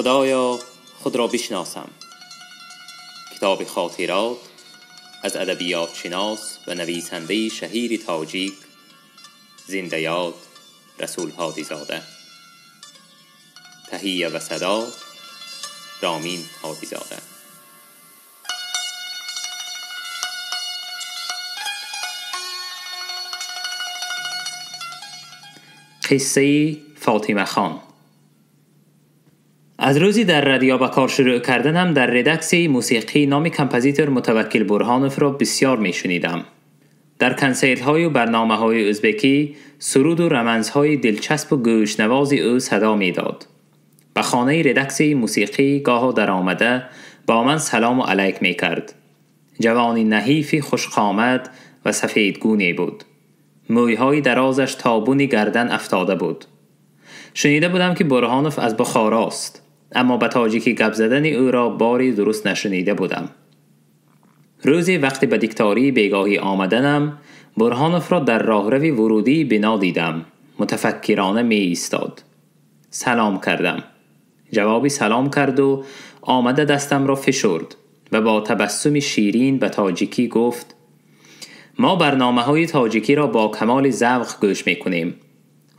خدایا خود را بشناسم. کتاب خاطرات از ادبیات شناس و نویسنده شهیر تاجیک زنده یاد رسول هادی زاده. تهیه و صدا رامین هادی زاده. قصه فاطمه خان. از روزی در رادیو به کار شروع کردنم در ردکسی موسیقی نام کمپوزیتور متوکل برهانوف را بسیار می شنیدم. در کنسرت‌های و برنامه‌های ازبکی سرود و رمزهای دلچسب و گوشنواز او صدا می داد. به خانه ردکسی موسیقی گاه در آمده با من سلام و علیک می کرد. جوانی نحیفی خوشخامد و سفیدگونی بود. مویهای درازش تا بونی گردن افتاده بود. شنیده بودم که برهانوف از بخاراست، اما به تاجیکی گپ زدن او را باری درست نشنیده بودم. روزی وقتی به دیکتاری بیگاهی آمدنم، برهانوف را در راهروی ورودی بنا دیدم. متفکرانه می ایستاد. سلام کردم. جوابی سلام کرد و آمده دستم را فشرد و با تبسم شیرین به تاجیکی گفت: ما برنامه‌های تاجیکی را با کمال ذوق گوش می‌کنیم.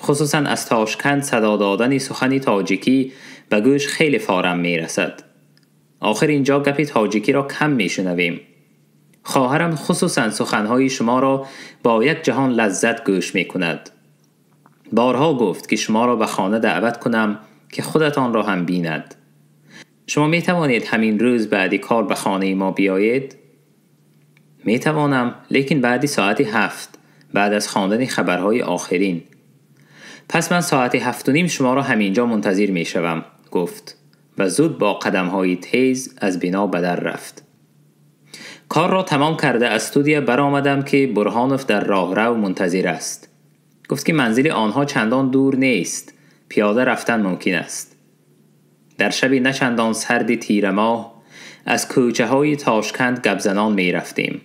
خصوصاً از تاشکند صدا دادن سخنی تاجیکی به گوش خیلی فارم می‌رسد. آخر اینجا گپی تاجیکی را کم می‌شنویم. خواهرم خصوصاً سخنهای شما را با یک جهان لذت گوش می‌کند. بارها گفت که شما را به خانه دعوت کنم که خودتان را هم بیند. شما می‌توانید همین روز بعدی کار به خانه ما بیایید؟ می‌توانم، لیکن بعدی ساعت 7 بعد از خواندن خبرهای آخرین. پس من ساعت 7:30 شما را همینجا منتظر می‌شوم، گفت و زود با قدم‌های تیز از بنا به در رفت. کار را تمام کرده از استودیو برآمدم که برهانوف در راهرو منتظر است. گفت که منزل آنها چندان دور نیست، پیاده رفتن ممکن است. در شبی نه چندان سرد تیره ماه از کوچه‌های تاشکند گپ‌زنان می‌رفتیم.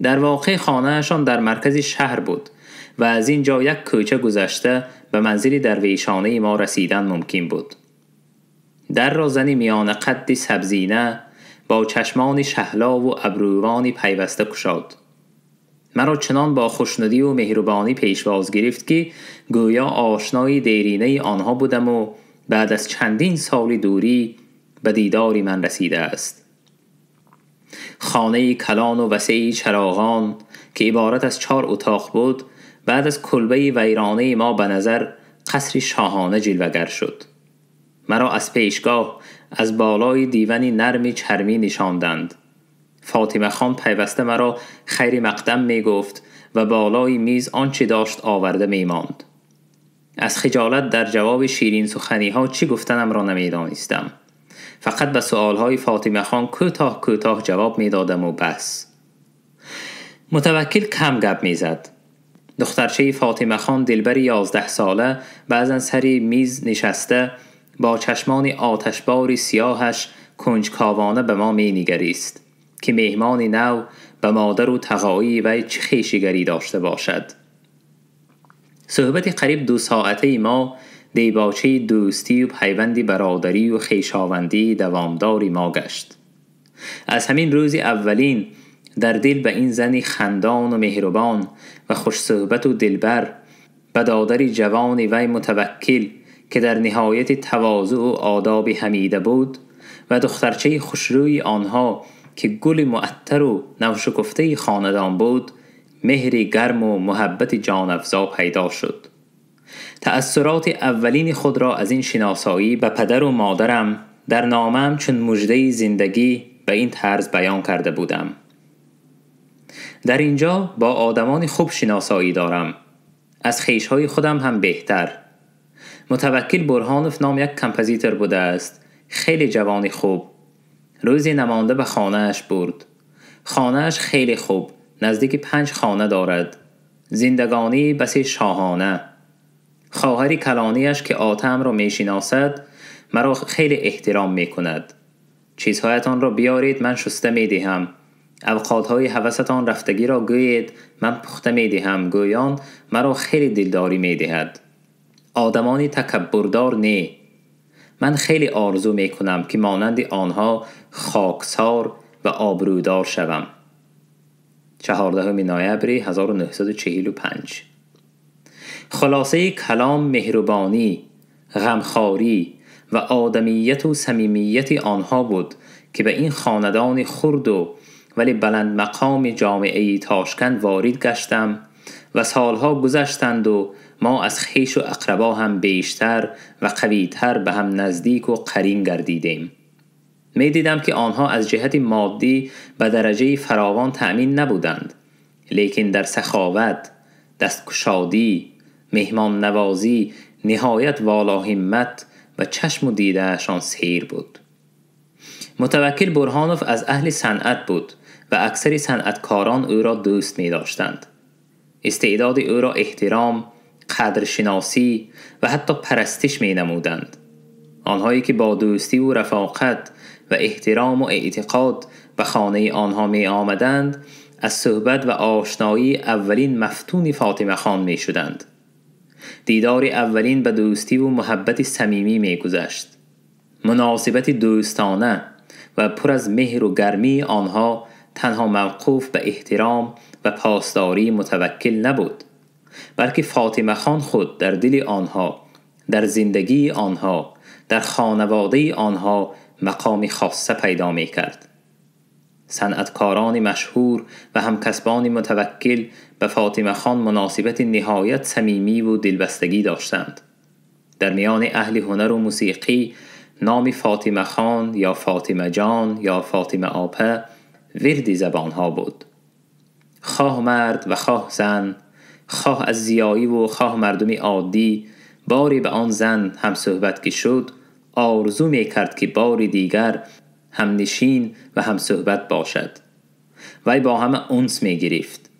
در واقع خانه‌شان در مرکز شهر بود و از اینجا یک کوچه گذشته به منزل درویشانه ما رسیدن ممکن بود. در را زنی میان قدی سبزینه با چشمان شهلا و ابروانی پیوسته گشاد. مرا چنان با خوشنودی و مهربانی پیشواز گرفت که گویا آشنای دیرینه آنها بودم و بعد از چندین سال دوری به دیداری من رسیده است. خانه کلان و وسیع چراغان که عبارت از 4 اتاق بود، بعد از کلبه ویرانه ما به نظر قصری شاهانه جلوگر شد. مرا از پیشگاه از بالای دیوانی نرمی چرمی نشاندند. فاطمه خان پیوسته مرا خیر مقدم می گفت و بالای میز آنچه داشت آورده می ماند. از خجالت در جواب شیرین سخنی ها چی گفتنم را نمی دانستم. فقط به سؤالهای فاطمه خان کوتاه جواب می دادم و بس. متوکل کم گپ می زد. دخترچه فاطمه خان دلبر 11 ساله بعضن سری میز نشسته با چشمان آتشباری سیاهش کنجکاوانه به ما می نگریست که مهمان نو به مادر و تقایی و چه خویشیگری داشته باشد. صحبت قریب 2 ساعته ما دیباچه دوستی و پیوندی برادری و خویشاوندی دوامداری ما گشت. از همین روزی اولین در دل به این زنی خندان و مهربان و خوش صحبت و دلبر، بدادری جوان وی متوکل که در نهایت تواضع و آداب حمیده بود و دخترچه خوشروی آنها که گل معطر و نوشکفته خاندان بود، مهری گرم و محبت جان افزا پیدا شد. تأثیرات اولین خود را از این شناسایی به پدر و مادرم در نامه‌ام چون مژده زندگی به این طرز بیان کرده بودم: در اینجا با آدمان خوب شناسایی دارم، از خویش‌های خودم هم بهتر. متوکل برهانوف نام یک کمپوزیتور بوده است، خیلی جوانی خوب. روزی نمانده به خانه‌اش برد. خانه‌اش خیلی خوب، نزدیک 5 خانه دارد. زندگانی بسی شاهانه. خواهری کلانیش که آتم را می شناسد مرا خیلی احترام می کند. چیزهایتان را بیارید من شسته می دهم. اوقاتهای هوستان رفتگی را گویید من پخته می دهم. گویان مرا خیلی دلداری می دهد. آدمانی تکبردار نه. من خیلی آرزو می کنم که مانند آنها خاکسار و آبرودار شوم. 14 نوامبر 1945. خلاصه کلام مهربانی، غمخواری و آدمیت و صمیمیت آنها بود که به این خاندان خرد و ولی بلند مقام جامعه تاشکند وارد گشتم و سالها گذشتند و ما از خویش و اقربا هم بیشتر و قویتر به هم نزدیک و قرین گردیدیم. می دیدم که آنها از جهت مادی به درجه فراوان تأمین نبودند، لیکن در سخاوت، دستگشادی، مهمان نوازی نهایت والا همت و چشم و دیدهشان سیر بود. متوکل برهانوف از اهل صنعت بود و اکثر صنعتکاران او را دوست می داشتند. استعداد او را احترام، قدرشناسی و حتی پرستش می نمودند. آنهایی که با دوستی و رفاقت و احترام و اعتقاد به خانه آنها می آمدند، از صحبت و آشنایی اولین مفتون فاطمه خان می شدند. دیدار اولین به دوستی و محبت صمیمی می گذشت. مناسبت دوستانه و پر از مهر و گرمی آنها تنها موقوف به احترام و پاسداری متوکل نبود، بلکه فاطمه خان خود در دل آنها، در زندگی آنها، در خانواده آنها مقام خاصه پیدا می کرد. صنعتکاران مشهور و همکسبان متوکل به فاطمه خان مناسبت نهایت صمیمی و دلبستگی داشتند. در میان اهل هنر و موسیقی نام فاطمه خان یا فاطمه جان یا فاطمه آپه ورد زبانها بود. خواه مرد و خواه زن، خواه از زیایی و خواه مردمی عادی، باری به آن زن هم صحبت که شد آرزو می کرد که باری دیگر هم نشین و هم صحبت باشد. وی با همه انس می گرفت،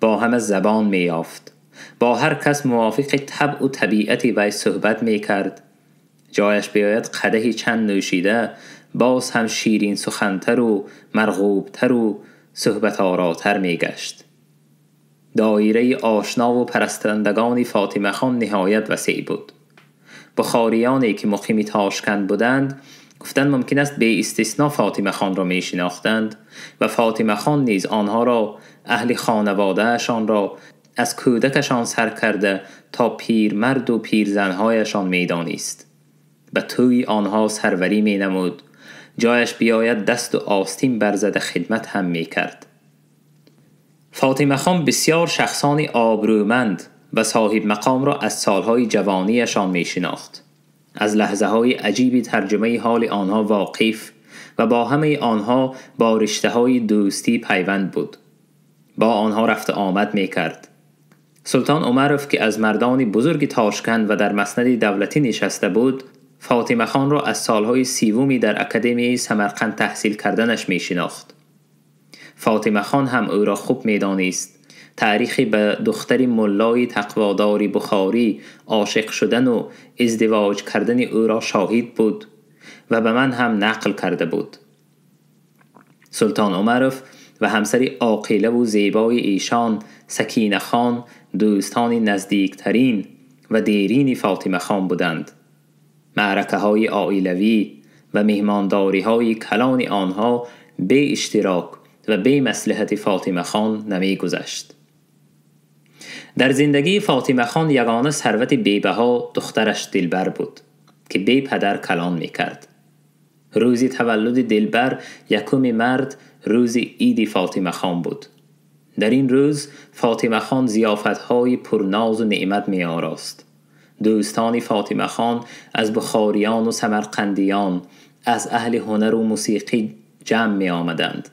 با همه زبان می یافت، با هر کس موافق طبع و طبیعت وی صحبت می کرد. جایش بیاید قدحی چند نوشیده باز هم شیرین سخنتر و مرغوبتر و صحبت آراتر می گشت. دایره آشنا و پرستندگان فاطمه خان نهایت وسیع بود. بخاریانی که مقیم تاشکند بودند گفتند ممکن است به استثناء فاطمه خان را می شناختند و فاطمه خان نیز آنها را، اهل خانوادهشان را از کودکشان سر کرده تا پیرمرد و پیرزنهایشان می دانست. به توی آنها سروری می نمود، جایش بیاید دست و آستین برزده خدمت هم می کرد. فاطمه خان بسیار شخصان آبرومند و صاحب مقام را از سالهای جوانیشان می شناخت. از لحظه های عجیبی ترجمه حال آنها واقف و با همه آنها با رشته های دوستی پیوند بود. با آنها رفت آمد می کرد. سلطان عمروف که از مردان بزرگ تاشکند و در مسند دولتی نشسته بود، فاطمه خان را از سالهای 30 در اکادمی سمرقند تحصیل کردنش می شناخت. فاطمه خان هم او را خوب می دانست. تاریخی به دختر ملای تقواداری بخاری عاشق شدن و ازدواج کردن او را شاهد بود و به من هم نقل کرده بود. سلطان عمروف و همسری عاقله و زیبای ایشان سکینه خان دوستان نزدیکترین و دیرین فاطمه خان بودند. معرکه های عائلوی و مهمانداری های کلان آنها به اشتراک و به مصلحت فاطمه خان نمی گذشت. در زندگی فاطمه خان یگانه ثروت بی‌بها دخترش دلبر بود که بی پدر کلان می کرد. روز تولد دلبر 1 مارس روز عید فاطمه خان بود. در این روز فاطمه خان ضیافت‌های پرناز و نعمت می آراست. دوستان فاطمه خان از بخاریان و سمرقندیان، از اهل هنر و موسیقی جمع می آمدند.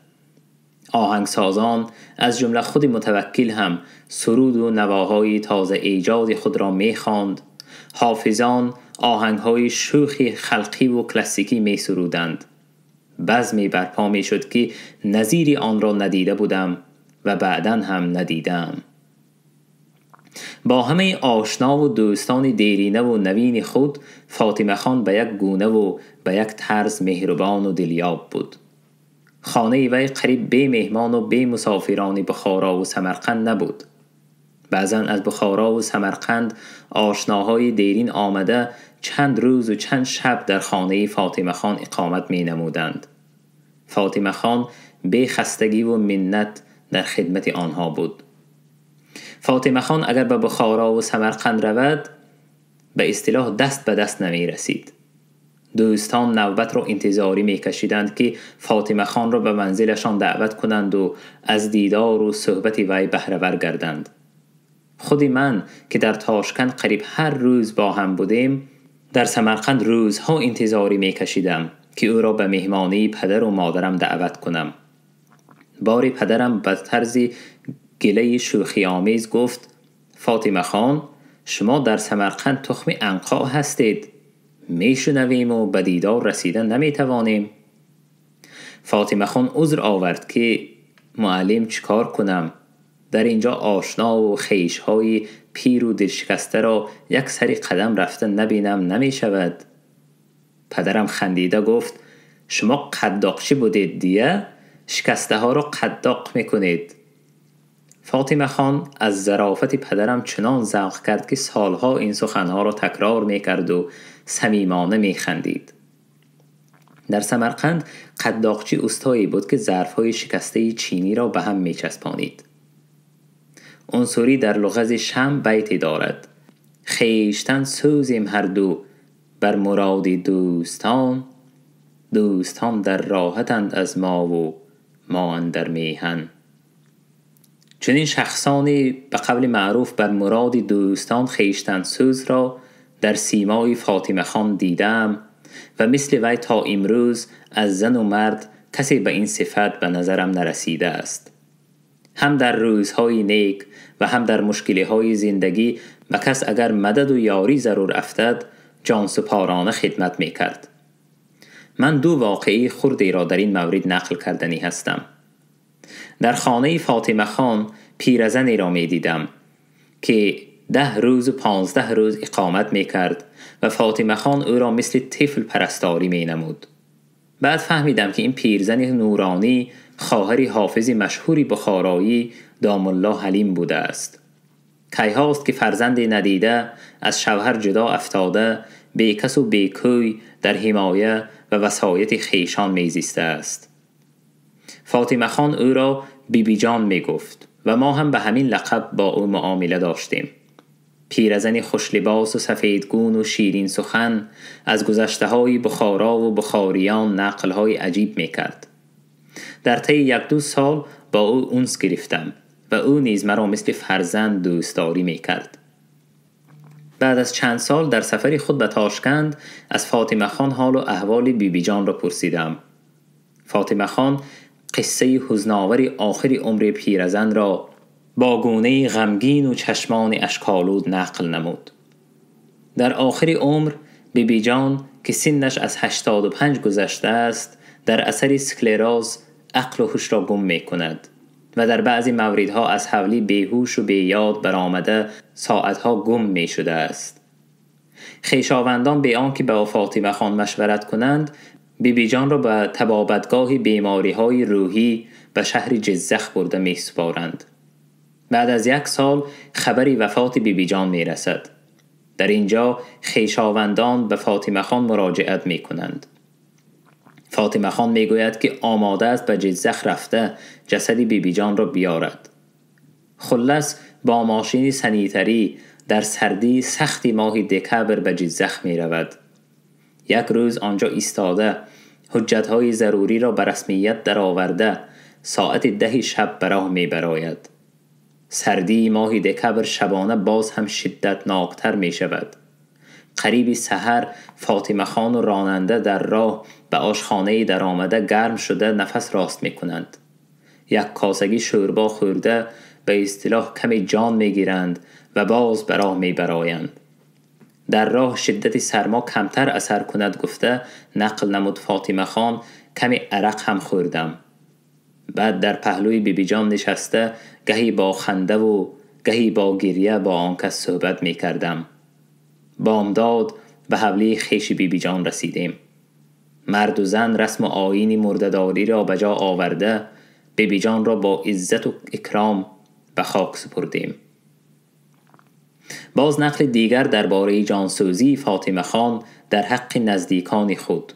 آهنگسازان از جمله خود متوکل هم سرود و نواهای تازه ایجاد خود را می خواند. حافظان آهنگهای شوخی خلقی و کلاسیکی می سرودند. بزمی برپا می شد که نظیری آن را ندیده بودم و بعداً هم ندیدم. با همه آشنا و دوستان دیرینه و نوین خود، فاطمه خان به یک گونه و به یک طرز مهربان و دلیاب بود. خانه وی قریب به مهمان و به مسافران بخارا و سمرقند نبود. بعضن از بخارا و سمرقند آشناهای دیرین آمده چند روز و چند شب در خانه فاطمه خان اقامت می نمودند. فاطمه خان به خستگی و منت در خدمت آنها بود. فاطمه خان اگر به بخارا و سمرقند رود به اصطلاح دست به دست نمی رسید. دوستان نوبت را انتظاری می کشیدند که فاطمه خان را به منزلشان دعوت کنند و از دیدار و صحبت وی بهره ور گردند. خودی من که در تاشکند قریب هر روز با هم بودیم، در سمرقند روزها انتظاری می کشیدم که او را به مهمانی پدر و مادرم دعوت کنم. باری پدرم به طرز گله شوخی آمیز گفت: فاطمه خان، شما در سمرقند تخم عنقا هستید، می شنویم و به دیدار رسیدن نمی توانیم. فاطمه خان عذر آورد که معلم چیکار کنم، در اینجا آشنا و خیش های پیر و دلشکسته را یک سری قدم رفتن نبینم نمی شود. پدرم خندیده گفت: شما قداقچی بودید دیه؟ شکسته ها را قداق میکنید. فاطمه خان از ظرافت پدرم چنان ذوق کرد که سالها این سخنها را تکرار میکرد و صمیمانه میخندید. در سمرقند قداقچی استایی بود که ظرفهای شکسته چینی را به هم میچسبانید. عنصری در لغز شم بیتی دارد: خویشتن سوزیم هر دو بر مراد دوستان، دوستان در راحتند از ما و ما اندر میهن. چون این شخصانی به قول معروف بر مراد دوستان خویشتن سوز را در سیمای فاطمه خان دیدم و مثل وی تا امروز از زن و مرد کسی به این صفت به نظرم نرسیده است. هم در روزهای نیک و هم در مشکلهای زندگی و کس اگر مدد و یاری ضرور افتد جانسپارانه خدمت می کرد. من دو واقعی خردی را در این مورد نقل کردنی هستم. در خانه فاطمه خان پیرزنی را می دیدم که 10 روز و 15 روز اقامت می کرد و فاطمه خان او را مثل طفل پرستاری می نمود. بعد فهمیدم که این پیرزن نورانی خواهر حافظ مشهوری بخارایی دام الله حلیم بوده است. کی هاست که فرزند ندیده از شوهر جدا افتاده بی کس و بی کوی در حمایه و وصایت خیشان میزیسته است. فاطمه خان او را بیبی جان می گفت و ما هم به همین لقب با او معامله داشتیم. پیرزنی خوش لباس و سفیدگون و شیرین سخن از گذشته های بخارا و بخاریان نقل های عجیب می کرد. در طی 1-2 سال با او انس گرفتم و او نیز مرا مثل فرزند دوستداری می کرد. بعد از چند سال در سفری خود به تاشکند از فاطمه خان حال و احوال بیبی جان را پرسیدم. فاطمه خان قصه حزناور آخر عمر پیرزن را با گونه غمگین و چشمان اشکالود نقل نمود. در آخر عمر بیبی جان که سنش از 85 گذشته است در اثر سکلراز عقل و هوش را گم می کند و در بعضی موردها از حولی بیهوش و بیاد برآمده ساعتها گم می شده است. خویشاوندان به آنکه با فاطمه خان مشورت کنند بیبی جان را به طبابتگاه بیماری های روحی به شهر جزخ برده می سپارند. بعد از 1 سال خبری وفات بیبی جان می رسد. در اینجا خویشاوندان به فاطمه خان مراجعت می کنند. فاطمه خان می گوید که آماده است به جزخ رفته جسد بیبی جان را بیارد. خلص با ماشین سنیتری در سردی سختی ماه دکبر به جزخ می رود. 1 روز آنجا ایستاده حجتهای ضروری را به رسمیت در آورده ساعت 10 شب براه می براید. سردی ماه دکبر شبانه باز هم شدتناکتر می شود. قریب سحر فاطمه خان و راننده در راه به آشخانه در آمده گرم شده نفس راست می کنند. 1 کاسگی شوربا خورده به اصطلاح کمی جان می گیرند و باز براه می برایند. در راه شدت سرما کمتر اثر کند گفته نقل نمود فاطمه خان کمی عرق هم خوردم. بعد در پهلوی بیبی جان نشسته گهی با خنده و گهی با گریه با آن کس صحبت می کردم. بامداد به حولی خیش بیبی جان رسیدیم. مرد و زن رسم و آیین مرده‌داری را به جا آورده بیبی جان را با عزت و اکرام به خاک سپردیم. باز نقل دیگر درباره جانسوزی فاطمه خان در حق نزدیکان خود.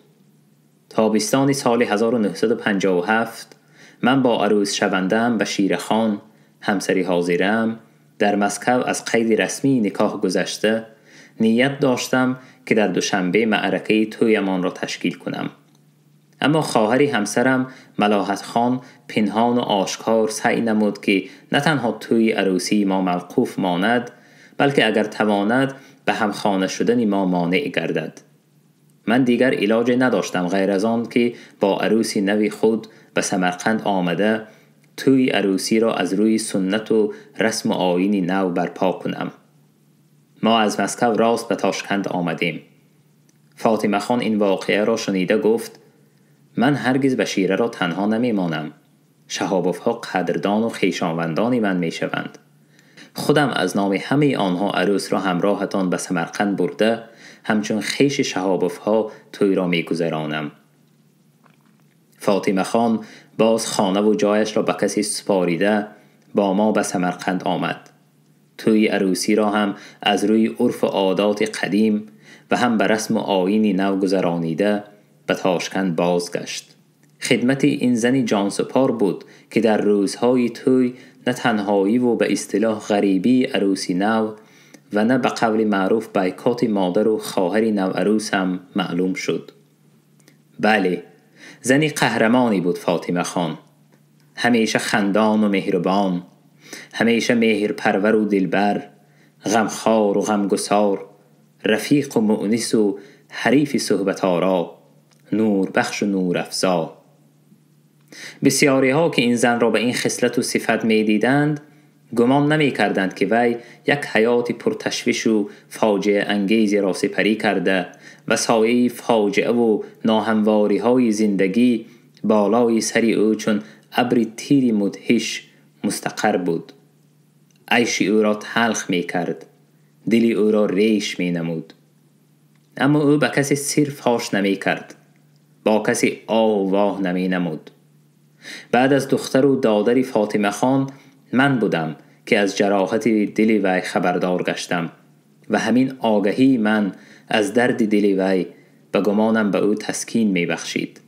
تابستان سال 1957 من با عروس شونده‌ام بشیر خان، همسری حاضرم، در مسکو از قید رسمی نکاح گذشته نیت داشتم که در دوشنبه معرکه تویمان را تشکیل کنم. اما خواهری همسرم ملاحت خان پنهان و آشکار سعی نمود که نه تنها توی عروسی ما موقوف ماند، بلکه اگر تواند به همخانه شدن ما مانع گردد. من دیگر علاج نداشتم غیر از آن که با عروسی نوی خود به سمرقند آمده توی عروسی را از روی سنت و رسم و آیین نو برپا کنم. ما از مسکو راست به تاشکند آمدیم. فاطمه خان این واقعه را شنیده گفت: من هرگز بشیره را تنها نمی مانم. شهاب‌ها قدردان و خویشاوندان من می شوند. خودم از نام همه آنها عروس را همراهتان به سمرقند برده همچون خویش شهاب‌ها توی را می گذرانم. فاطمه خان باز خانه و جایش را به کسی سپاریده با ما به سمرقند آمد. توی عروسی را هم از روی عرف و عادات قدیم و هم به رسم و آیین نو گذرانیده به تاشکند بازگشت. خدمت این زنی جانسپار بود که در روزهای توی نه تنهایی و به اصطلاح غریبی عروسی نو و نه به قول معروف بایکات مادر و خواهر نو عروس هم معلوم شد. بله، زنی قهرمانی بود فاطمه خان. همیشه خندان و مهربان، همیشه مهرپرور و دلبر، غمخوار و غمگسار، رفیق و مؤنس و حریف صحبت آرا، نور بخش و نور افزا. بسیاری ها که این زن را به این خصلت و صفت می دیدند گمان نمی کردند که وی یک حیات پرتشویش و فاجعه انگیزی را سپری کرده و سایه فاجعه و ناهمواری های زندگی بالای سری او چون ابر تیری مدهش مستقر بود. عیش او را تلخ می کرد، دلی او را ریش می نمود. اما او به کسی سر فاش نمی کرد، با کسی آواه نمی نمود. بعد از دختر و دادر فاطمه خان من بودم که از جراحت دل وی خبردار گشتم و همین آگهی من از درد دل وی به گمانم به او تسکین می بخشید.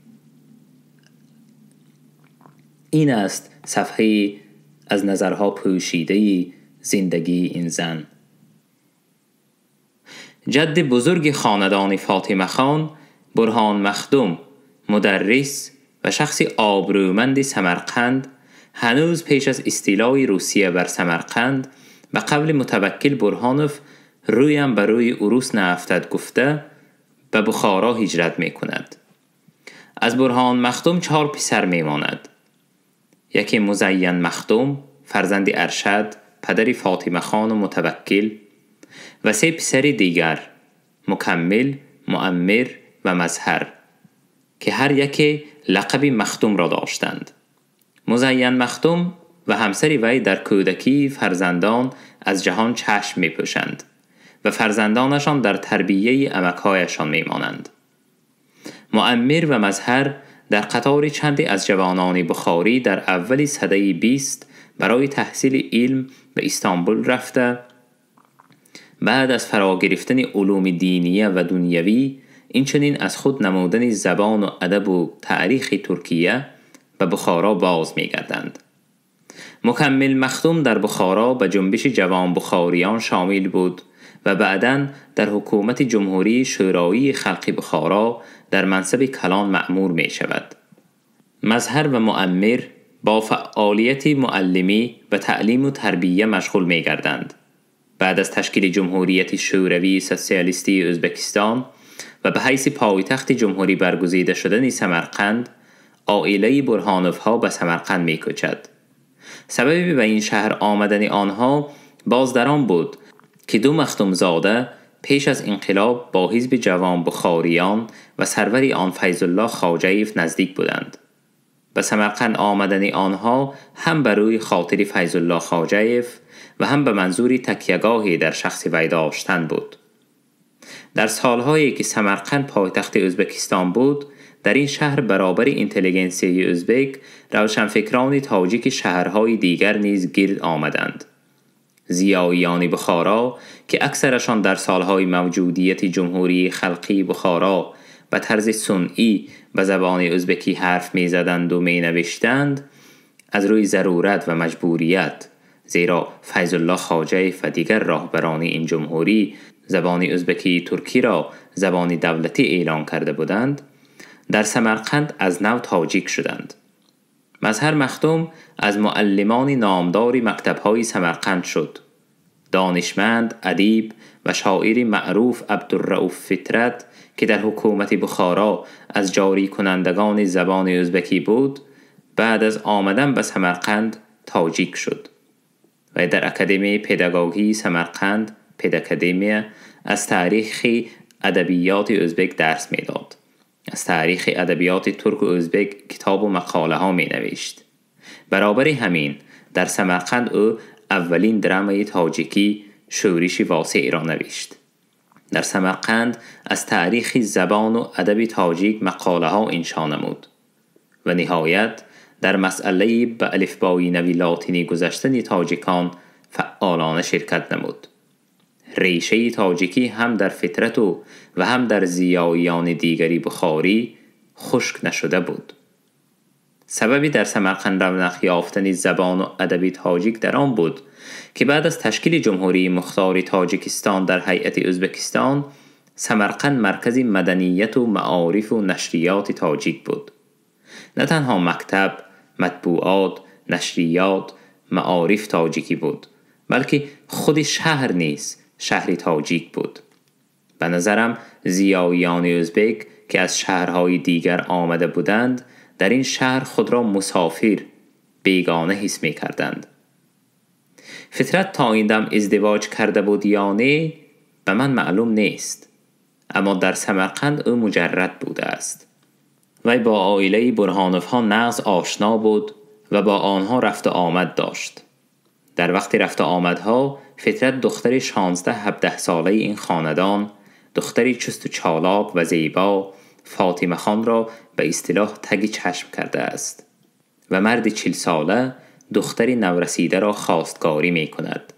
این است صفحه از نظرها پوشیده زندگی این زن. جد بزرگ خاندان فاطمه خان، برهان مخدوم، مدرس و شخصی آبرومند سمرقند، هنوز پیش از استیلای روسیه بر سمرقند به قول متوکل برهانوف رویم بر روی عروس نافتد گفته به بخارا هجرت می کند. از برهان مخدوم 4 پسر می ماند. یکی مزین مخدوم، فرزند ارشد، پدر فاطمه خان و متوکل، و 3 پسر دیگر، مکمل، مؤمر و مظهر، که هر یکی لقب مخدوم را داشتند. مزین مخدوم و همسری وی در کودکی فرزندان از جهان چشم می پوشند و فرزندانشان در تربیه عمک‌هایشان می مانند. مؤمر و مظهر در قطار چندی از جوانان بخاری در اول سده 20 برای تحصیل علم به استانبول رفته، بعد از فرا گرفتن علوم دینیه و دنیوی اینچنین از خود نمودن زبان و ادب و تاریخ ترکیه به بخارا باز می گردند. مکمل مخدوم در بخارا به جنبش جوان بخاریان شامل بود و بعداً در حکومت جمهوری شورایی خلق بخارا در منصب کلان مأمور می شود. مظهر و مؤمر با فعالیت معلمی و تعلیم و تربیه مشغول می گردند. بعد از تشکیل جمهوریت شوروی سوسیالیستی ازبکستان و به حیث پایتخت جمهوری برگزیده شدن سمرقند، عائله برهانوف ها به سمرقند می کوچد. سبب به این شهر آمدن آنها باز در آن بود که 2 مخدوم زاده پیش از انقلاب با حزب جوان بخاریان و سروری آن فیض الله خواجه‌ایف نزدیک بودند. به سمرقند آمدن آنها هم بروی خاطر فیض الله خواجه‌ایف و هم به منظوری تکیه‌گاهی در شخص وی داشتن بود. در سالهایی که سمرقند پایتخت ازبکستان بود، در این شهر برابر اینتلیگنسیای ازبک روشنفکران تاجیک شهرهای دیگر نیز گرد آمدند. ضیاییان بخارا که اکثرشان در سالهای موجودیت جمهوری خلقی بخارا به طرز صنعی به زبان ازبکی حرف می زدند و می نوشتند، از روی ضرورت و مجبوریت، زیرا فیض الله خواجه و دیگر راهبران این جمهوری زبان ازبکی ترکی را زبان دولتی اعلان کرده بودند، در سمرقند از نو تاجیک شدند. مظهر مخدوم از معلمان نامدار مکتب‌های سمرقند شد. دانشمند، ادیب و شاعر معروف عبدالرؤوف فطرت که در حکومت بخارا از جاری کنندگان زبان ازبکی بود، بعد از آمدن به سمرقند تاجیک شد و در اکادمی پداگوژی سمرقند پداکادمی از تاریخ ادبیات ازبک درس می‌داد. از تاریخ ادبیات ترک و ازبک کتاب و مقاله ها می نوشت. برابر همین در سمرقند او اولین درامای تاجیکی شورش واسع را نوشت. در سمرقند از تاریخ زبان و ادب تاجیک مقاله ها انشا نمود و نهایت در مسئله به الفبای نوی لاتینی گذشتن تاجیکان فعالانه شرکت نمود. ریشه تاجیکی هم در فطرت و هم در ضیاییان دیگری بخاری خشک نشده بود. سببی در سمرقند رونق یافتن زبان و ادب تاجیک در آن بود که بعد از تشکیل جمهوری مختار تاجیکستان در هیئت ازبکستان، سمرقند مرکز مدنیت و معارف و نشریات تاجیک بود. نه تنها مکتب، مطبوعات، نشریات، معارف تاجیکی بود، بلکه خود شهر نیز شهری تاجیک بود. به نظرم ضیاییان ازبک که از شهرهای دیگر آمده بودند در این شهر خود را مسافر، بیگانه حس می کردند. فطرت تا این دم ازدواج کرده بود یا نه به من معلوم نیست، اما در سمرقند او مجرد بوده است. وی با عائله برهانوف ها نغز آشنا بود و با آنها رفت و آمد داشت. در وقت رفت و آمدها فطرت دختر 16-17 ساله این خاندان، دختری چست و چالاک و زیبا، فاطمه خان را به اصطلاح تگ چشم کرده است و مرد 40 ساله دختری نورسیده را خواستگاری می کند.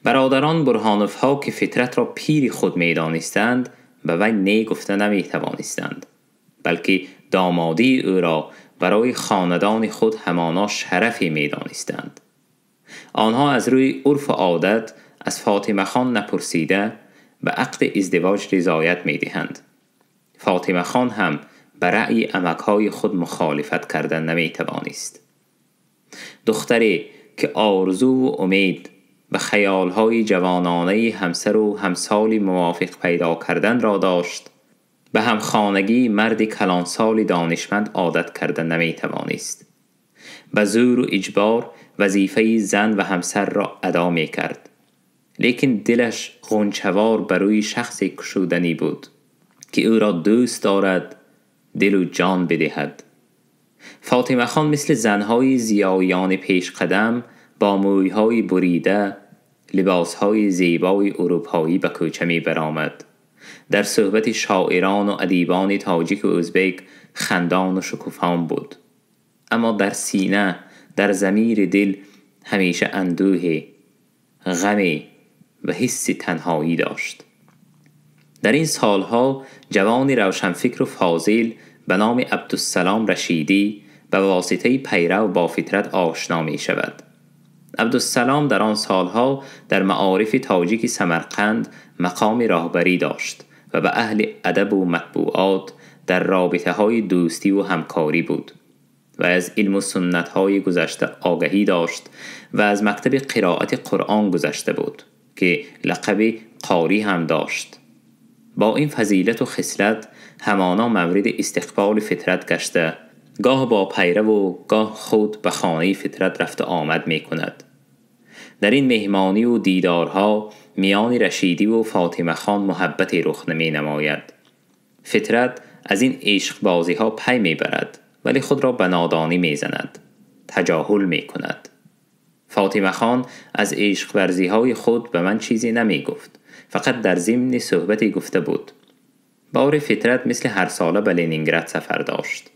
برادران برهانوف ها که فطرت را پیری خود می دانستند به وی نه گفته نمی توانستند، بلکه دامادی او را برای خاندان خود همانا شرفی می دانستند. آنها از روی عرف و عادت از فاطمه خان نپرسیده به عقد ازدواج رضایت می دهند. فاطمه خان هم به رأی عمک‌های خود مخالفت کردن نمی توانست. دختری که آرزو و امید به خیال‌های جوانانه همسر و همسالی موافق پیدا کردن را داشت، به همخانگی مرد کلانسال دانشمند عادت کردن نمی توانست. به زور و اجبار وظیفه زن و همسر را ادا می کرد، لیکن دلش غنچوار بروی شخصی کشودنی بود که او را دوست دارد، دل و جان بدهد. فاطمه خان مثل زنهای ضیاییان پیش قدم با مویهای بریده، لباسهای زیبای اروپایی به کوچه می برآمد. در صحبت شاعران و ادیبان تاجیک و ازبک خندان و شکوفان بود، اما در سینه، در ضمیر دل همیشه اندوه، غم و حس تنهایی داشت. در این سالها جوانی روشنفکر و فاضل به نام عبدالسلام رشیدی به واسطه پیرو با فطرت آشنا می شود. عبدالسلام در آن سالها در معارف تاجیک سمرقند مقام راهبری داشت و به اهل ادب و مطبوعات در رابطه های دوستی و همکاری بود و از علم و سنت های گذشته آگهی داشت و از مکتب قرائت قرآن گذشته بود که لقب قاری هم داشت. با این فضیلت و خصلت همانا مورد استقبال فطرت گشته، گاه با پیرو و گاه خود به خانه فطرت رفت آمد می کند. در این مهمانی و دیدارها میان رشیدی و فاطمه خان محبت رخ نمی نماید. فطرت از این عشق بازی ها پی می برد، ولی خود را به نادانی می زند، تجاهل می کند. فاطمه خان از عشق ورزی های خود به من چیزی نمی گفت، فقط در ضمن صحبتی گفته بود. بار فطرت مثل هر ساله به لنینگراد سفر داشت.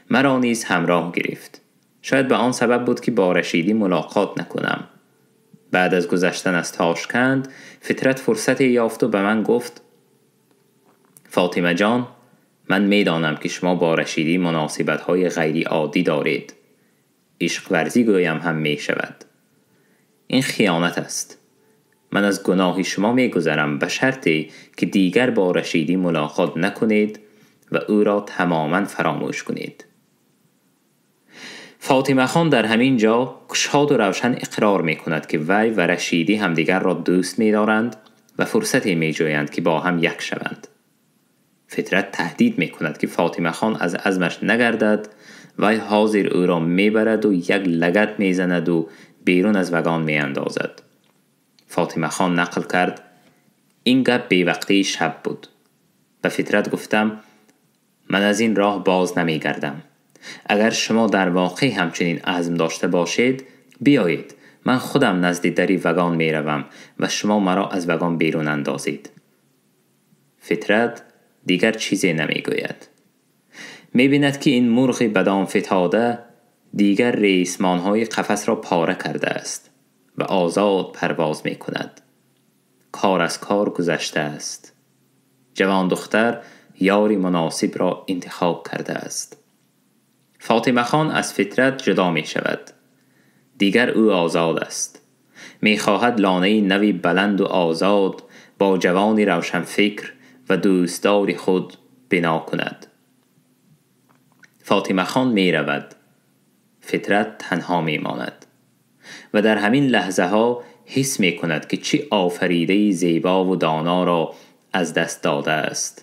مرا نیز همراه گرفت. شاید به آن سبب بود که با رشیدی ملاقات نکنم. بعد از گذشتن از تاشکند فطرت فرصت یافت و به من گفت: فاطمه جان، من میدانم که شما با رشیدی مناسبت‌های غیری عادی دارید. عشق ورزی گویم هم می شود. این خیانت است. من از گناه شما می گذرم به شرطی که دیگر با رشیدی ملاقات نکنید و او را تماما فراموش کنید. فاطمه خان در همین جا گشاد و روشن اقرار می کند که وی و رشیدی همدیگر را دوست می دارند و فرصتی می جویند که با هم یک شوند. فطرت تهدید می کند که فاطمه خان از عزمش نگردد وی حاضر او را می برد و یک لگد می زند و بیرون از وگان می اندازد. فاطمه خان نقل کرد: این گپ بی وقتی شب بود. به فطرت گفتم: من از این راه باز نمی گردم. اگر شما در واقع همچنین عزم داشته باشید بیایید، من خودم نزد دری وگان می روم و شما مرا از وگان بیرون اندازید. فطرت دیگر چیزی نمی گوید. می بیند که این مرغ بدان فتاده دیگر ریسمانهای قفس را پاره کرده است و آزاد پرواز می کند. کار از کار گذشته است. جوان دختر یاری مناسب را انتخاب کرده است. فاطمه خان از فطرت جدا می شود. دیگر او آزاد است. می خواهد لانه نوی بلند و آزاد با جوانی روشن فکر و دوستدار خود بنا کند. فاطمه خان می رود. فطرت تنها می ماند و در همین لحظه ها حس می کند که چه آفریده زیبا و دانا را از دست داده است.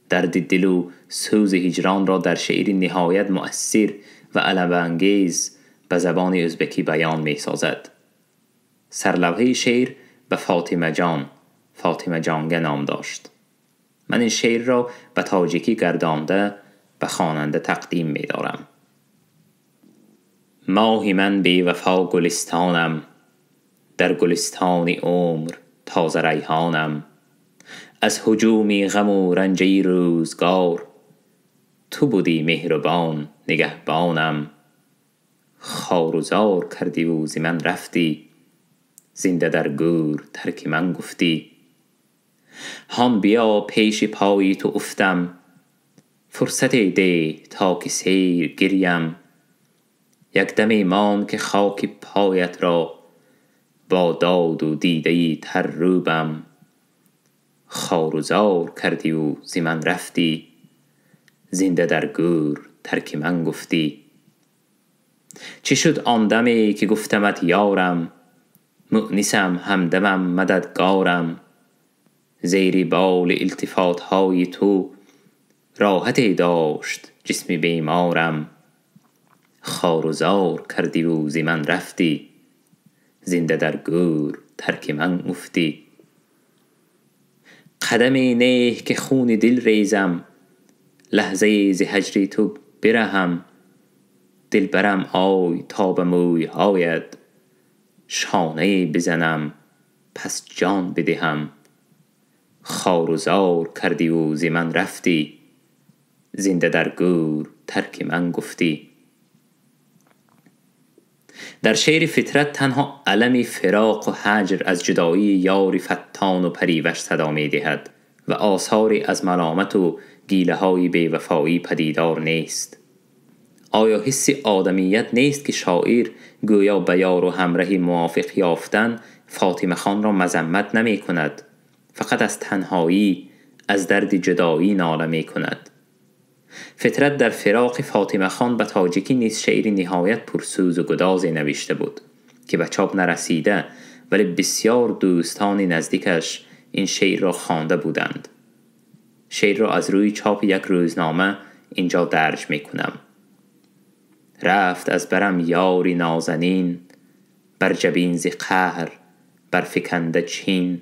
درد دل و سوز هجران را در شعر نهایت مؤثر و علم‌انگیز به زبان ازبکی بیان می سازد. سرلوحه شعر به فاطمه جانگه نام داشت. من این شعر را به تاجیکی گردانده به خواننده تقدیم می دارم. ماهی من بی وفا گلستانم، در گلستان عمر تازه ریحانم. از هجوم غم و رنجه روزگار تو بودی مهربان نگهبانم. خوار و زار کردی و ز من رفتی، زنده در گور ترک من گفتی. هان بیا پیش پای تو افتم، فرصت ده تا که سیر گریم. یک دمی مان که خاک پایت را با داد و دیده تر روبم. خوار و زار کردی و ز من رفتی، زنده در گور ترک من گفتی. چه شد آن دمی که گفتمت یارم، مؤنسم همدمم مددگارم. زیر بال التفات های تو راحتی داشت جسم بیمارم. خوار و زار کردی و ز من رفتی، زنده در گور ترک من گفتی. قدمی نه که خون دل ریزم، لحظه ز هجر تو برهم. دل برم آی تا به موی هایت، شانه بزنم پس جان بدهم. خوار و زار کردی و ز من رفتی، زنده در گور ترک من گفتی. در شعر فطرت تنها علم فراق و هجر از جدایی یار فتان و پریوش صدا می دهد و آثاری از ملامت و گیله های بیوفایی پدیدار نیست. آیا حس آدمیت نیست که شاعر گویا به یار و همراهی موافق یافتن فاطمه خان را مذمت نمی کند، فقط از تنهایی، از درد جدایی ناله می کند. فطرت در فراق فاطمه خان به تاجیکی نیز شعر نهایت پرسوز و گدازی نوشته بود که به چاپ نرسیده، ولی بسیار دوستان نزدیکش این شعر را خوانده بودند. شعر را از روی چاپ یک روزنامه اینجا درج می کنم. رفت از برم یاری نازنین، بر جبین ز قهر برفکنده چین.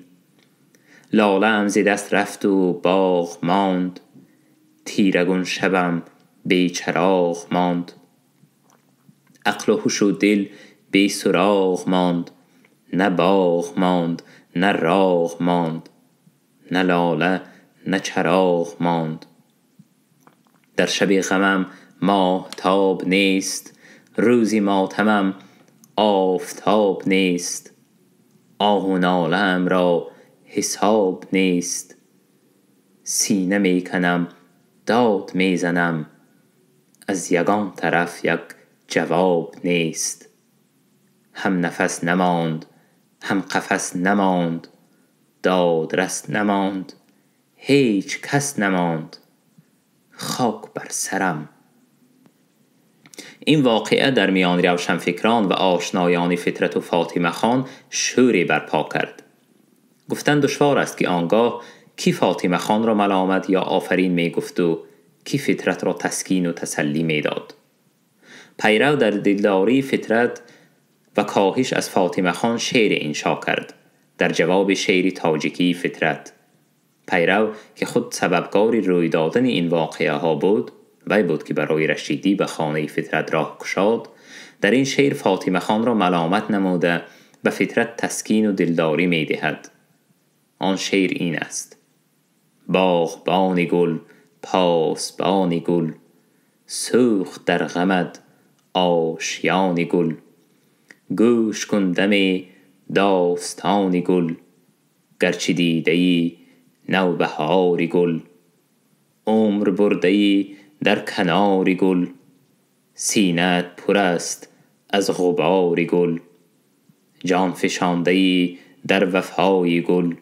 لاله ام ز دست رفت و باغ ماند، تیرگون شبم بی چراغ ماند. عقل و هوش و دل بی سراغ ماند، نه باغ ماند نه راغ ماند، نه لاله نه چراغ ماند. در شب غمم ماهتاب نیست، روزی ماتمم آفتاب نیست. آه و ناله‌ام را حساب نیست. سینه می کنم داد می زنم، از یگان طرف یک جواب نیست. هم نفس نماند هم قفس نماند، دادرس نماند هیچ کس نماند، خاک بر سرم. این واقعه در میان روشنفکران و آشنایان فطرت و فاطمه خان شوری برپا کرد. گفتن دشوار است که آنگاه کی فاطمه خان را ملامت یا آفرین می گفت و کی فطرت را تسکین و تسلی می داد. پیرو در دلداری فطرت و کاهش از فاطمه خان شعر انشا کرد در جواب شعر تاجیکی فطرت. پیرو که خود سببگار روی دادن این واقعه ها بود، وی بود که برای رشیدی به خانه فطرت راه گشاد، در این شعر فاطمه خان را ملامت نموده به فطرت تسکین و دلداری می دهد. آن شعر این است: باغبان گل پاسبان گل، سوخت در غمت آشیان گل. گوش کن دم داستان گل، گرچه دیده ای نوبهار گل. عمر برده ای در کنار گل، سینه‌ات پر است از غبار گل. جان فشانده ای در وفای گل،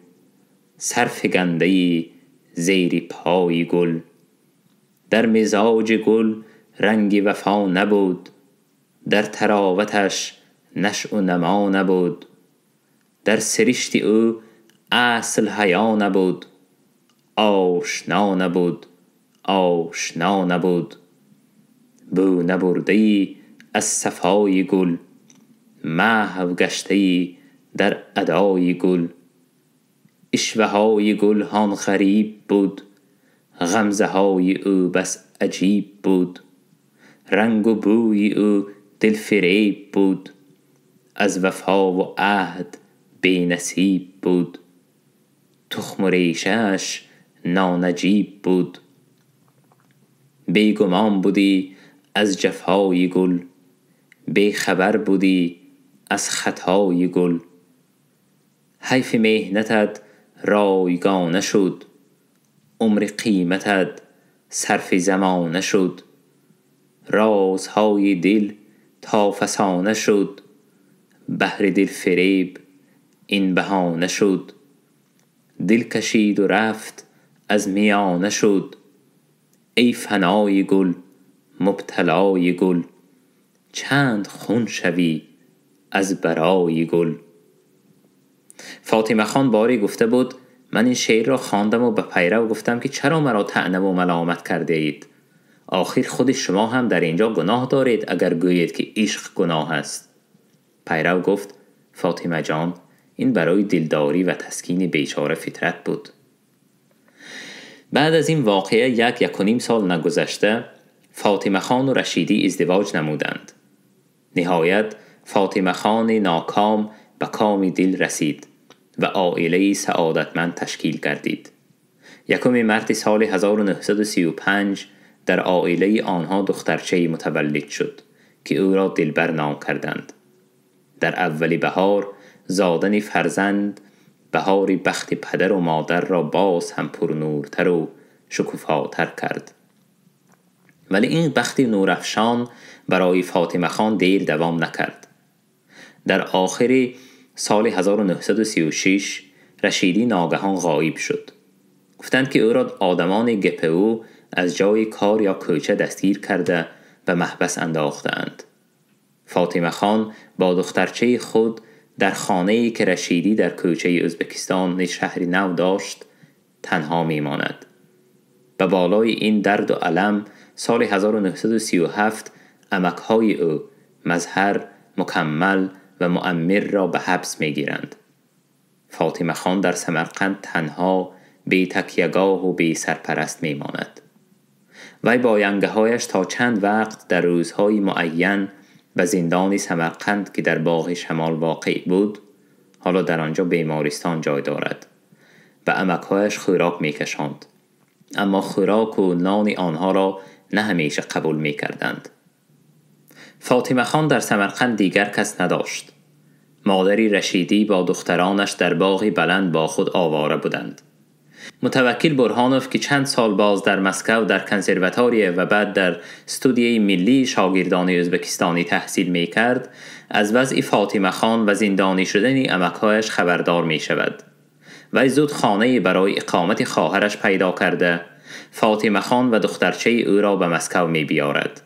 سر فگنده ای زیر پای گل. در مزاج گل رنگ وفا نبود، در طراوتش نشأ و نما نبود. در سرشت او اصل حیا نبود، آشنا نبود آشنا نبود. بو نبرده ای از صفای گل، محو گشته ای در ادای گل. عشوه های گل هان غریب بود، غمزه های او بس عجیب بود. رنگ و بوی او دل فریب بود، از وفا و عهد بی نصیب بود. تخم و ریشه‌اش نانجیب بود، بی گمان بودی از جفای گل. بی خبر بودی از خطای گل. حیف محنتت رایگانه شد، عمر قیمتت صرف زمانه شد. رازهای دل تا فسانه شد، بهر دل فریب این بهانه شد. دل کشید و رفت از میانه شد، ای فنای گل مبتلای گل. چند خون شوی از برای گل. فاطمه خان باری گفته بود: من این شعر را خواندم و به پیرو گفتم که چرا مرا طعنه و ملامت کرده اید؟ آخر خود شما هم در اینجا گناه دارید اگر گویید که عشق گناه است. پیرو گفت: فاطمه جان، این برای دلداری و تسکین بیچاره فطرت بود. بعد از این واقعه 1.5 سال نگذشته فاطمه خان و رشیدی ازدواج نمودند. نهایت فاطمه خان ناکام به کام دل رسید و عائله سعادتمند تشکیل گردید. 1 مارس سال 1935 در عائله آنها دخترچه‌ای متولد شد که او را دلبر نام کردند. در اول بهار زادن فرزند بهاری بخت پدر و مادر را باز هم پرنورتر و شکوفاتر کرد. ولی این بخت نورافشان برای فاطمه خان دیر دوام نکرد. در آخر سال 1936 رشیدی ناگهان غایب شد. گفتند که او را آدمان گپو از جای کار یا کوچه دستگیر کرده و محبس انداختند. فاطمه خان با دخترچه خود در خانه‌ای که رشیدی در کوچه ازبکستان شهر نو داشت تنها میماند. به بالای این درد و الم سال 1937 عمک‌های او مظهر، مکمل و مؤمر را به حبس میگیرند. فاطمه خان در سمرقند تنها، بی تکیه‌گاه و بی سرپرست میماند. وی با ینگه‌هایش تا چند وقت در روزهای معین و زندان سمرقند که در باغ شمال واقع بود، حالا در آنجا بیمارستان جای دارد، و عمک‌هایش خوراک میکشاند، اما خوراک و نان آنها را نه همیشه قبول میکردند. فاطمه خان در سمرقند دیگر کس نداشت. مادری رشیدی با دخترانش در باغی بلند با خود آواره بودند. متوکل برهانوف که چند سال باز در مسکو در کنسرواتوری و بعد در استودیوی ملی شاگردان ازبکستانی تحصیل می کرد، از وضع فاطمه خان و زندانی شدن عمک‌هایش خبردار می شود. وی زود خانه‌ای برای اقامت خواهرش پیدا کرده، فاطمه خان و دخترچه او را به مسکو می بیارد.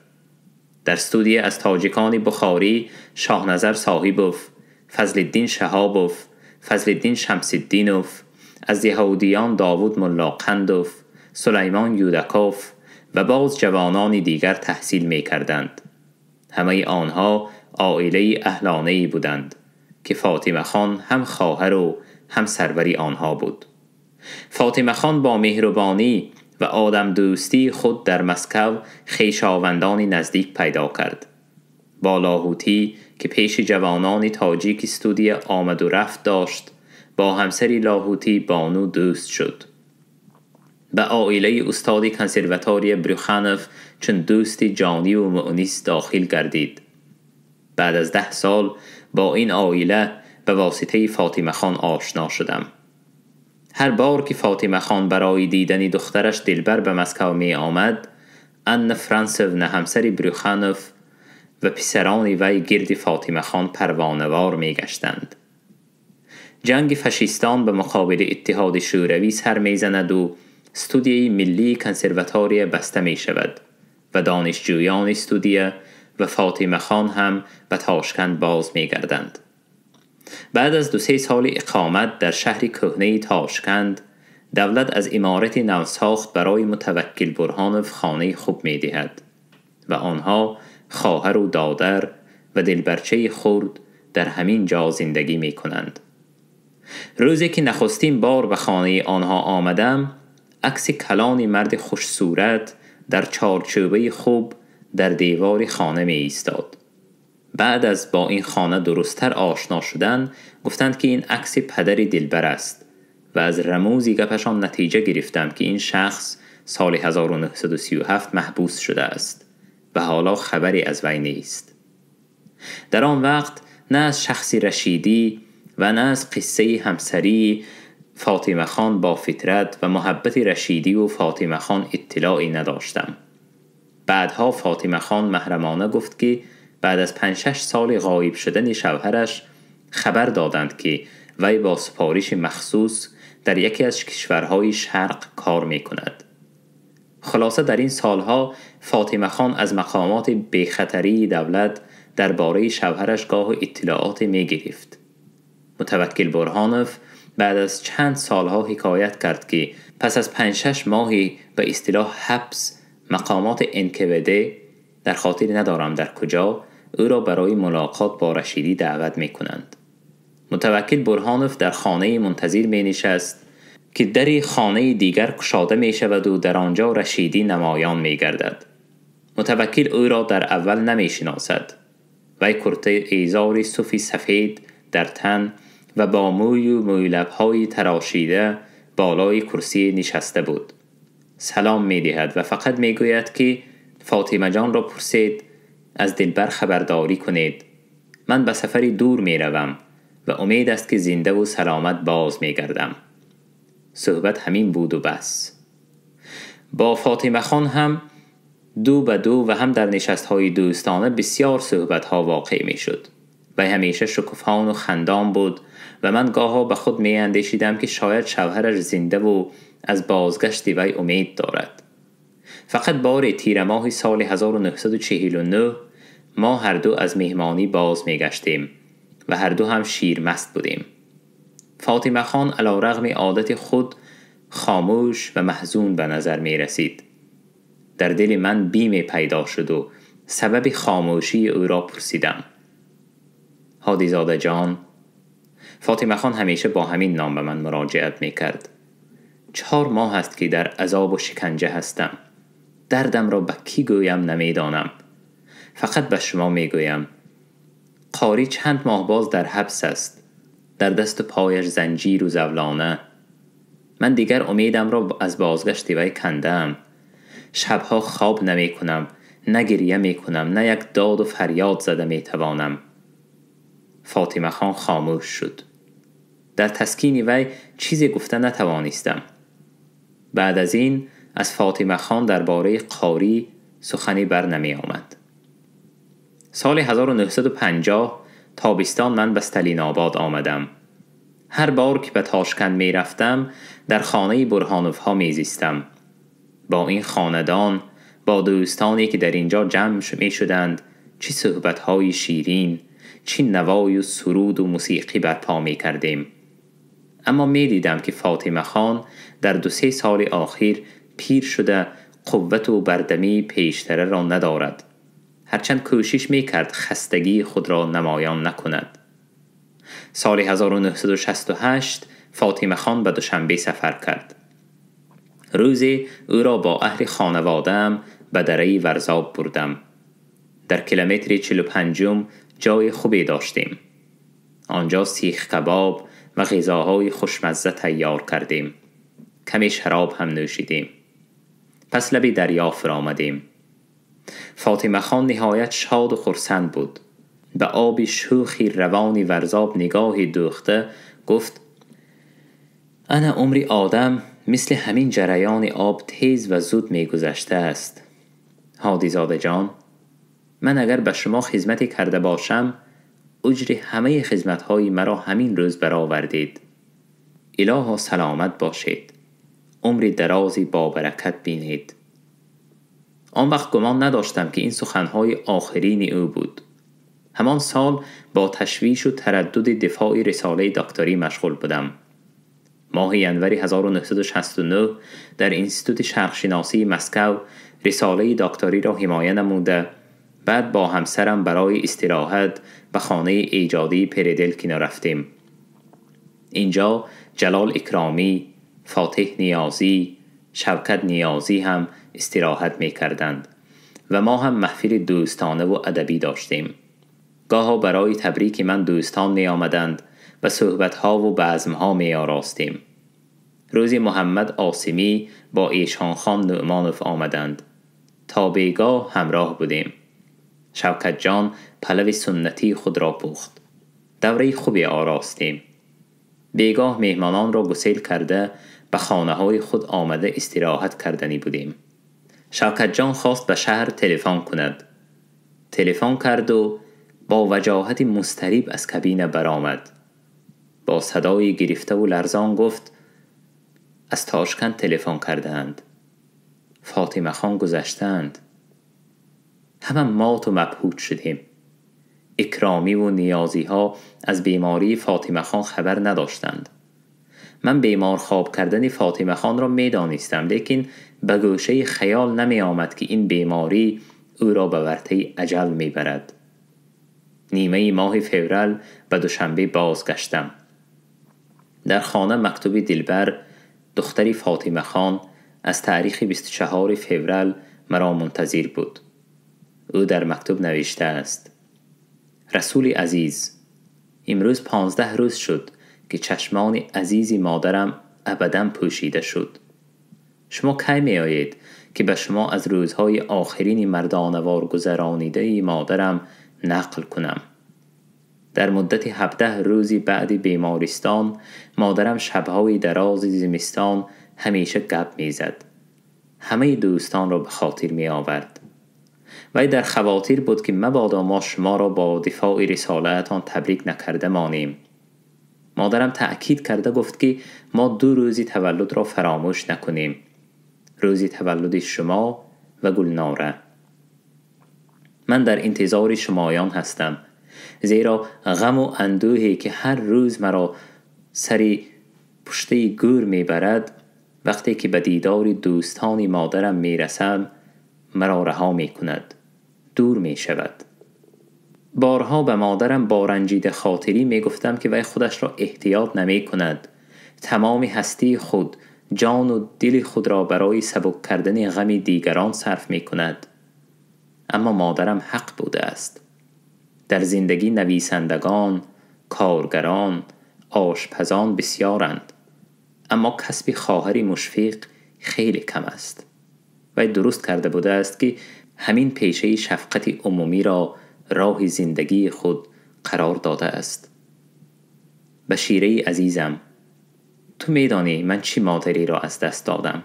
در استودیو از تاجیکان بخاری شاهنظر صاحبوف، فضلالدین شهابوف، فضلالدین شمس‌الدینوف، از یهودیان داوود ملاقندوف، سلیمان یودکوف و باز جوانان دیگر تحصیل می کردند. همه آنها عائله اهلانه‌ای بودند که فاطمه خان هم خواهر و هم سروری آنها بود. فاطمه خان با مهربانی و آدم دوستی خود در مسکو خویشاوندانی نزدیک پیدا کرد. با لاهوتی که پیش جوانان تاجیک استودیو آمد و رفت داشت، با همسری لاهوتی بانو دوست شد. به عائله استاد کنسرواتوری بروخانوف چون دوستی جانی و مؤنس داخل گردید. بعد از 10 سال با این عائله به واسطه فاطمه خان آشنا شدم. هر بار که فاطمه خان برای دیدن دخترش دلبر به مسکو می آمد، ان فرانسونا همسر بروخانوف و پسران وی گرد فاطمه خان پروانه‌وار می گشتند. جنگ فاشیستان به مقابل اتحاد شوروی سر می زند و استودیوی ملی کنسرواتوری بسته می شود و دانشجویان استودیو و فاطمه خان هم به تاشکند باز می گردند. بعد از 2-3 سال اقامت در شهر کهنه تاشکند، دولت از عمارت نوساخت برای متوکل برهانوف خانه خوب می دهد و آنها خواهر و دادر و دلبرچه خرد در همین جا زندگی می کنند. روزی که نخستین بار به خانه آنها آمدم، عکس کلان مرد خوش صورت در چارچوبه خوب در دیوار خانه می ایستاد. بعد از با این خانه درستتر آشنا شدن، گفتند که این عکس پدر دلبر است و از رموزی گپشان نتیجه گرفتم که این شخص سال 1937 محبوس شده است و حالا خبری از وی نیست. در آن وقت نه از شخصی رشیدی و نه از قصه همسری فاطمه خان با فطرت و محبت رشیدی و فاطمه خان اطلاعی نداشتم. بعدها فاطمه خان محرمانه گفت که بعد از 5-6 سال غایب شدن شوهرش خبر دادند که وی با سپارش مخصوص در یکی از کشورهای شرق کار می کند. خلاصه در این سالها فاطمه خان از مقامات بیخطری دولت درباره شوهرش گاه اطلاعات می گرفت. متوکل برهانوف بعد از چند سالها حکایت کرد که پس از 5-6 ماهی به اصطلاح حبس مقامات NKVD در خاطر ندارم در کجا او را برای ملاقات با رشیدی دعوت می کنند. متوکل برهانوف در خانه منتظر می نشست که دری خانه دیگر گشاده می شود و در آنجا رشیدی نمایان می گردد. متوکل او را در اول نمی شناسد. وی کرته ایزاری صوفی سفید در تن و با موی و مویلب‌های تراشیده بالای کرسی نشسته بود. سلام می دهد و فقط می گوید که فاطمه جان را پرسید از دلبر خبرداری کنید. من به سفری دور می روم و امید است که زنده و سلامت باز می گردم. صحبت همین بود و بس. با فاطمه خان هم 2 به 2 و هم در نشست‌های دوستانه بسیار صحبت‌ها واقع می شد. و همیشه شکوفان و خندان بود و من گاها به خود می اندیشیدم که شاید شوهرش زنده و از بازگشت وی امید دارد. فقط بار تیر ماه سال 1949 ما هر دو از مهمانی باز می گشتیم و هر دو هم شیرمست بودیم. فاطمه خان علی رغم عادت خود خاموش و محزون به نظر می رسید. در دل من بیم پیدا شد و سبب خاموشی او را پرسیدم. هادی زاده جان، فاطمه خان همیشه با همین نام به من مراجعت می کرد. 4 ماه است که در عذاب و شکنجه هستم. دردم را به کی گویم نمیدانم. فقط به شما می گویم. قاری چند ماه باز در حبس است. در دست پایش زنجیر و زولانه. من دیگر امیدم را از بازگشت وی کندم. شبها خواب نمی کنم، نه گریه می کنم، نه یک داد و فریاد زده می توانم. فاطمه خان خاموش شد. در تسکین وی چیزی گفته نتوانستم. بعد از این از فاطمه خان درباره قاری سخنی بر نمی آمد. سال 1950 تابستان من به استالین آباد آمدم. هر بار که به تاشکند می رفتم در خانه برهانوف ها می زیستم. با این خاندان، با دوستانی که در اینجا جمع می شدند، چه صحبت های شیرین، چه نوای و سرود و موسیقی برپا می کردیم. اما می دیدم که فاطمه خان در 2-3 سال آخر پیر شده قوت و بردمی پیشتره را ندارد. هرچند کوشش می کرد خستگی خود را نمایان نکند. سال 1968 فاطمه خان به دوشنبه سفر کرد. روزی او را با اهل خانواده‌ام به دره ورزاب بردم. در کیلومتر 45 جای خوبی داشتیم. آنجا سیخ کباب و غذاهای خوشمزه تیار کردیم. کمی شراب هم نوشیدیم. پس لب دریا فرآمدیم. فاطمه خان نهایت شاد و خرسند بود. به آب شوخی روانی ورزاب نگاهی دوخته گفت: انا عمری آدم مثل همین جریان آب تیز و زود می گذشته است. هادیزاده جان، من اگر به شما خدمتی کرده باشم، اجر همه خدمت‌های مرا همین روز برآوردید. الها سلامت باشید. عمر درازی با برکت بینید. آن وقت گمان نداشتم که این سخنهای آخرین او بود. همان سال با تشویش و تردد دفاع رساله دکتری مشغول بودم. ماه ینوری 1969 در انستیتوت شرقشناسی مسکو رساله دکتری را حمایه نموده، بعد با همسرم برای استراحت به خانه ایجادی پریدلکینا رفتیم. اینجا جلال اکرامی، فاتح نیازی، شوکت نیازی هم استراحت می کردند و ما هم محفل دوستانه و ادبی داشتیم. گاها برای تبریک من دوستان می آمدند و صحبتها و بزمها می آراستیم. روزی محمد آسمی با ایشان خان نعمانوف آمدند. تا بیگاه همراه بودیم. شوکت جان پلو سنتی خود را پخت. دوره خوبی آراستیم. بیگاه مهمانان را گسیل کرده به خانه های خود آمده استراحت کردنی بودیم. شوکت جان خواست به شهر تلفن کند. تلفن کرد و با وجاهت مضطرب از کابینه برآمد. با صدای گرفته و لرزان گفت: از تاشکند تلفن کردند. فاطمه خان گذشتند. همه مات و مبهوت شدیم. اکرامی و نیازی ها از بیماری فاطمه خان خبر نداشتند. من بیمار خواب کردن فاطمه خان را می دانستم، لیکن به گوشه خیال نمی آمد که این بیماری او را به ورطه اجل می برد. نیمه ماه فوریه به دوشنبه بازگشتم. در خانه مکتوب دلبر دختری فاطمه خان از تاریخ 24 فوریه مرا منتظر بود. او در مکتوب نوشته است: رسول عزیز، امروز 15 روز شد که چشمان عزیزی مادرم ابداً پوشیده شد. شما کی می آیید که به شما از روزهای آخرین مردانوار گذرانیده مادرم نقل کنم؟ در مدت 17 روزی بعد بیمارستان مادرم شبهای دراز زمستان همیشه گپ می زد. همه دوستان را به خاطر می آورد. وی در خواطر بود که مبادا ما شما را با دفاع رسالتان تبریک نکرده مانیم. مادرم تأکید کرده گفت که ما 2 روزی تولد را فراموش نکنیم: روزی تولد شما و گلناره. من در انتظار شمایان هستم، زیرا غم و اندوهی که هر روز مرا سری پشته گور می برد، وقتی که به دیدار دوستان مادرم می رسم مرا رها می کند، دور می شود. بارها به مادرم با رنجیده خاطری می گفتم که وی خودش را احتیاط نمی کند. تمام هستی خود، جان و دل خود را برای سبک کردن غم دیگران صرف می کند. اما مادرم حق بوده است. در زندگی نویسندگان، کارگران، آشپزان بسیارند، اما کسب خواهری مشفق خیلی کم است. وی درست کرده بوده است که همین پیشه شفقت عمومی را راه زندگی خود قرار داده است. بشیره عزیزم، تو میدانی من چی مادری را از دست دادم.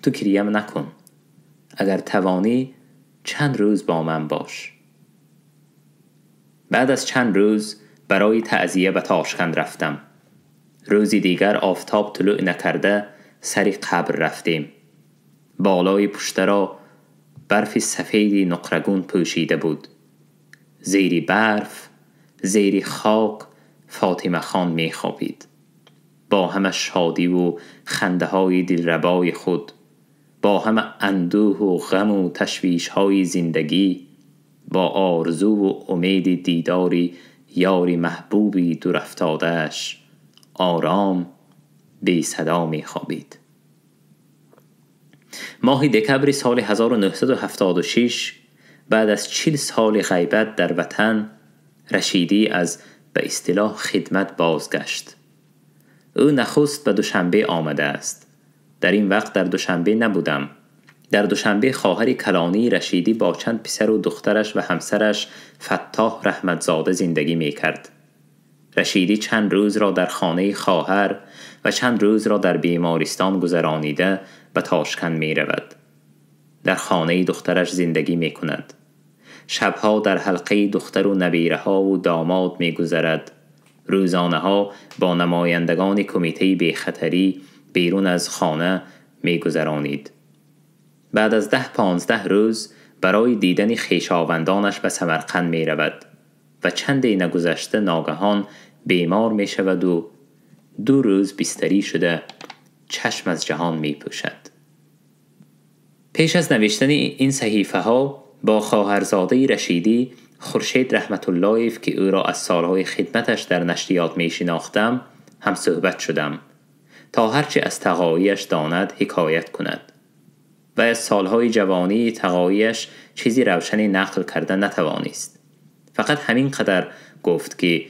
تو گریم نکن. اگر توانی چند روز با من باش. بعد از چند روز برای تعزیه به تاشکند رفتم. روزی دیگر آفتاب طلوع نکرده سری قبر رفتیم. بالای پشت را برف سفیدی نقرگون پوشیده بود. زیری برف، زیری خاک فاطمه خان می خوابید. با همه شادی و خنده های دلربای خود، با همه اندوه و غم و تشویش های زندگی، با آرزو و امید دیداری یاری محبوبی دور افتاده‌اش، آرام بی صدا می خوابید. ماه دکبر سال 1976 بعد از 40 سال غیبت در وطن، رشیدی از به اصطلاح خدمت بازگشت. او نخست به دوشنبه آمده است. در این وقت در دوشنبه نبودم. در دوشنبه خواهر کلانی رشیدی با چند پسر و دخترش و همسرش فتاح رحمتزاده زندگی می کرد. رشیدی چند روز را در خانه خواهر و چند روز را در بیمارستان گذرانیده به تاشکند می رود. در خانه دخترش زندگی می کند. شبها در حلقه دختر و نبیره ها و داماد می گذرد. روزانه ها با نمایندگان کمیته بی خطری بیرون از خانه می گذرانید. بعد از 10-15 روز برای دیدن خویشاوندانش به سمرقند می رود و چندی نگذشته ناگهان بیمار می شود و 2 روز بستری شده چشم از جهان می پوشد. پیش از نوشتن این صحیفه ها با خواهرزاده رشیدی خورشید رحمت الله که او را از سالهای خدمتش در نشریات می شناختم هم صحبت شدم تا هرچی از تقاعیش داند حکایت کند و از سالهای جوانی تقاعیش چیزی روشنی نقل کرده نتوانست. فقط همین قدر گفت که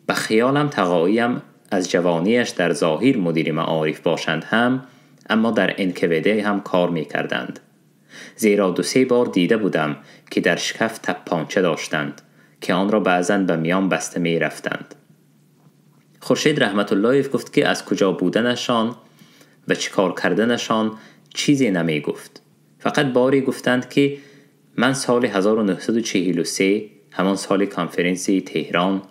به خیالم تقاعیم از جوانیش در ظاهر مدیر معارف باشند هم، اما در انکوده هم کار می کردند. زیرا 2-3 بار دیده بودم که در شکف تپانچه داشتند که آن را بعضاً به میان بسته می رفتند. خورشید رحمت الله گفت که از کجا بودنشان و چیکار کردنشان چیزی نمی گفت. فقط باری گفتند که من سال 1943 همان سال کنفرانسی تهران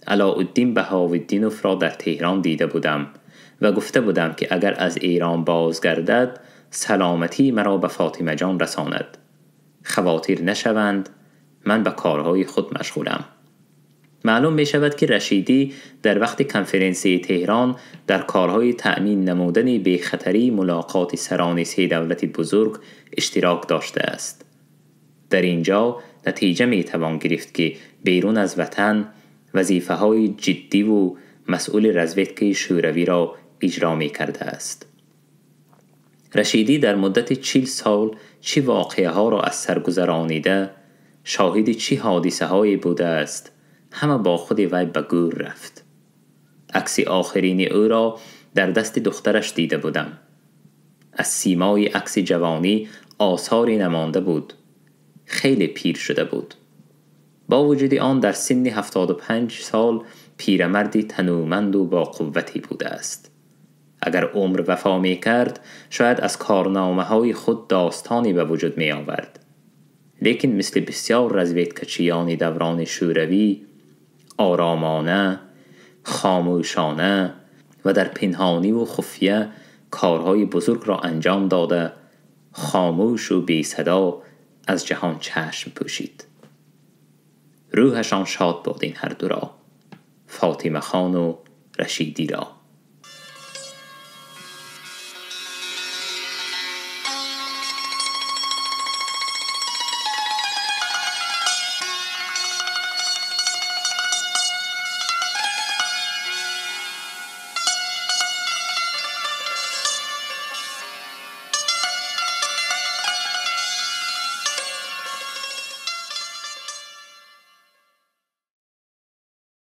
علاءالدین بهاءالدینوف را در تهران دیده بودم و گفته بودم که اگر از ایران بازگردد سلامتی مرا به فاطمه جان رساند. خواطر نشوند، من به کارهای خود مشغولم. معلوم می شود که رشیدی در وقت کنفرانسی تهران در کارهای تأمین نمودن بی خطری ملاقات سران 3 دولت بزرگ اشتراک داشته است. در اینجا نتیجه می توان گرفت که بیرون از وطن وظیفه های جدی و مسئول رزویدک شوروی را اجرا می کرده است. رشیدی در مدت 40 سال چی واقعه ها را از سر گذرانیده، شاهد چی حادثه هایی بوده است، همه با خود وی به گور رفت. عکس آخرین او را در دست دخترش دیده بودم. از سیمای عکس جوانی آثاری نمانده بود. خیلی پیر شده بود. با وجود آن در سن 75 سال پیرمردی تنومند و با قوتی بوده است. اگر عمر وفا می کرد شاید از کارنامه های خود داستانی به وجود می آورد. لیکن مثل بسیار رزویدکچیان دوران شوروی آرامانه، خاموشانه و در پنهانی و خفیه کارهای بزرگ را انجام داده، خاموش و بی صدا از جهان چشم پوشید. روحشان شاد باد این هر دو را، فاطمه خان و رشیدی را.